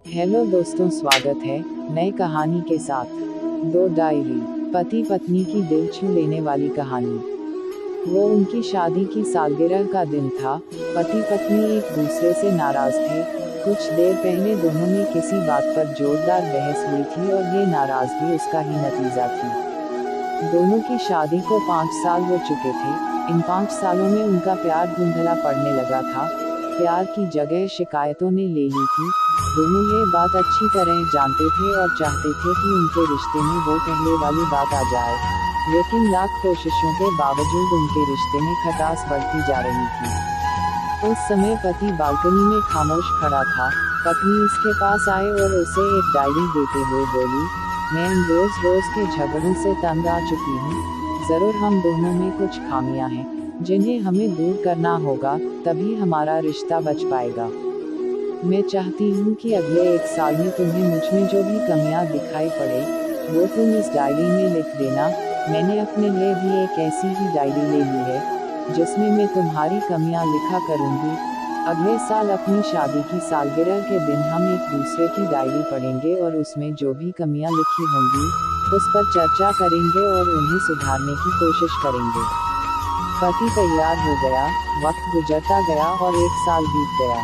Hello दोस्तों, स्वागत है नई कहानी के साथ। दो डायरी, पति पत्नी की दिल छू लेने वाली कहानी। वो उनकी शादी की सालगिरह का दिन था। पति पत्नी एक दूसरे से नाराज थे। कुछ देर पहले दोनों में किसी बात पर जोरदार बहस हुई थी और ये नाराजगी उसका ही नतीजा थी। दोनों की शादी को 5 साल हो चुके थे। इन 5 सालों में उनका प्यार धुंधला पड़ने लगा था। प्यार की जगह शिकायतों ने ले ली थी। दोनों ये बात अच्छी तरह जानते थे और चाहते थे कि उनके रिश्ते में वो पहले वाली बात आ जाए, लेकिन लाख कोशिशों के बावजूद उनके रिश्ते में खटास बढ़ती जा रही थी। उस समय पति बालकनी में खामोश खड़ा था। पत्नी उसके पास आए और उसे एक डायरी देते हुए बोली, मैं रोज रोज के झगड़ों से तंग आ चुकी हूँ। जरूर हम दोनों में कुछ खामियां हैं जिन्हें हमें दूर करना होगा, तभी हमारा रिश्ता बच पाएगा। मैं चाहती हूँ कि अगले 1 साल में तुम्हें मुझमें जो भी कमियाँ दिखाई पड़े वो तुम इस डायरी में लिख देना। मैंने अपने लिए भी एक ऐसी ही डायरी ले ली है जिसमें मैं तुम्हारी कमियाँ लिखा करूँगी। अगले साल अपनी शादी की सालगिरह के दिन हम एक दूसरे की डायरी पढ़ेंगे और उसमें जो भी कमियाँ लिखी होंगी उस पर चर्चा करेंगे और उन्हें सुधारने की कोशिश करेंगे। पति तैयार हो गया। वक्त गुजरता गया और 1 साल बीत गया।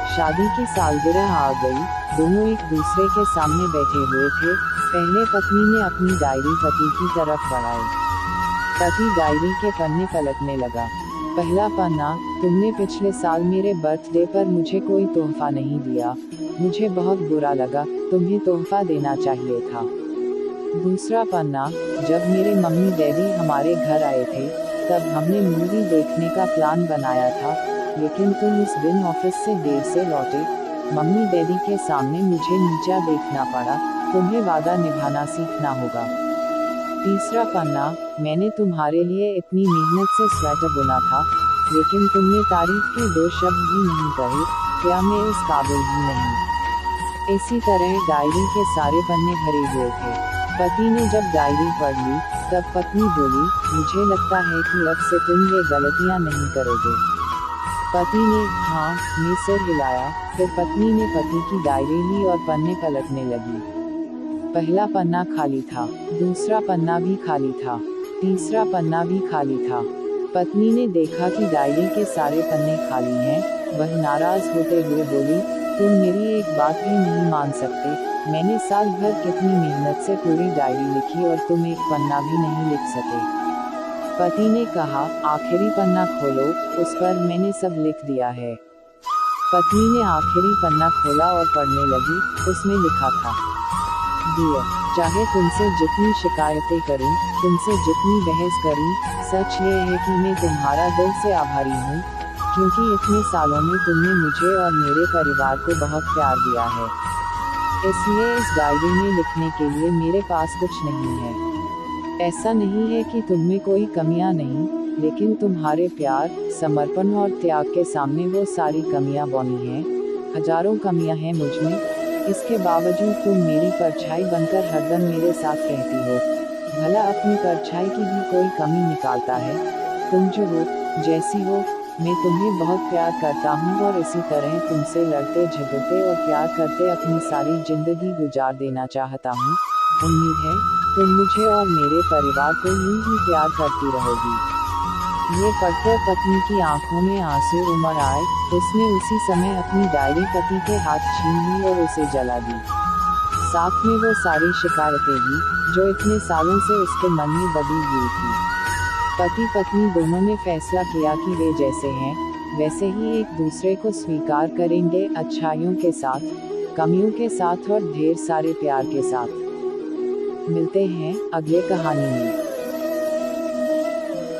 शादी की सालगिरह आ गई। दोनों एक दूसरे के सामने बैठे हुए थे। पहले पत्नी ने अपनी डायरी पति की तरफ बढ़ाई। पति डायरी के पन्ने पलटने लगा। पहला पन्ना, तुमने पिछले साल मेरे बर्थडे पर मुझे कोई तोहफा नहीं दिया। मुझे बहुत बुरा लगा, तुम्हें तोहफा देना चाहिए था। दूसरा पन्ना, जब मेरे मम्मी डैडी हमारे घर आए थे तब हमने मूवी देखने का प्लान बनाया था, लेकिन तुम उस दिन ऑफिस से देर से लौटे। मम्मी डैडी के सामने मुझे नीचा देखना पड़ा। तुम्हें वादा निभाना सीखना होगा। तीसरा पन्ना, मैंने तुम्हारे लिए इतनी मेहनत से स्वेटर बुना था, लेकिन तुमने तारीफ के 2 शब्द भी नहीं कहे। क्या मैं इस काबिल ही नहीं? इसी तरह डायरी के सारे पन्ने भरे हुए थे। पति ने जब डायरी पढ़ ली तब पत्नी बोली, मुझे लगता है कि अब से तुम ये गलतियां नहीं करोगे। पति ने हाँ में सिर हिलाया। फिर पत्नी ने पति की डायरी ली और पन्ने पलटने लगी। पहला पन्ना खाली था, दूसरा पन्ना भी खाली था, तीसरा पन्ना भी खाली था। पत्नी ने देखा कि डायरी के सारे पन्ने खाली हैं। वह नाराज होते हुए बोली, तुम मेरी एक बात भी नहीं मान सकते। मैंने साल भर कितनी मेहनत से पूरी डायरी लिखी और तुम एक पन्ना भी नहीं लिख सके। पति ने कहा, आखिरी पन्ना खोलो, उस पर मैंने सब लिख दिया है। पत्नी ने आखिरी पन्ना खोला और पढ़ने लगी। उसमें लिखा था, डियर, चाहे तुमसे जितनी शिकायतें करूं, तुमसे जितनी बहस करूं, सच ये है कि मैं तुम्हारा दिल से आभारी हूं, क्योंकि इतने सालों में तुमने मुझे और मेरे परिवार को बहुत प्यार दिया है। इसलिए इस डायरी में लिखने के लिए मेरे पास कुछ नहीं है। ऐसा नहीं है कि तुममें कोई कमियां नहीं, लेकिन तुम्हारे प्यार, समर्पण और त्याग के सामने वो सारी कमियां बौनी हैं। हजारों कमियां हैं मुझमें, इसके बावजूद तुम मेरी परछाई बनकर हरदम मेरे साथ रहती हो। भला अपनी परछाई की भी कोई कमी निकालता है? तुम जो हो, जैसी हो, मैं तुम्हें बहुत प्यार करता हूँ और इसी तरह तुमसे लड़ते झगड़ते और प्यार करते अपनी सारी जिंदगी गुजार देना चाहता हूँ। उम्मीद है तुम मुझे और मेरे परिवार को यूं ही प्यार करती रहोगी। ये पढ़कर पत्नी की आंखों में आंसू उमड़ आए। उसने उसी समय अपनी डायरी पति के हाथ छीन ली और उसे जला दी। साथ में वो सारी शिकायतें भी जो इतने सालों से उसके मन में दबी हुई थी। पति पत्नी दोनों ने फैसला किया कि वे जैसे हैं वैसे ही एक दूसरे को स्वीकार करेंगे, अच्छाइयों के साथ, कमियों के साथ और ढेर सारे प्यार के साथ। मिलते हैं अगले कहानी में।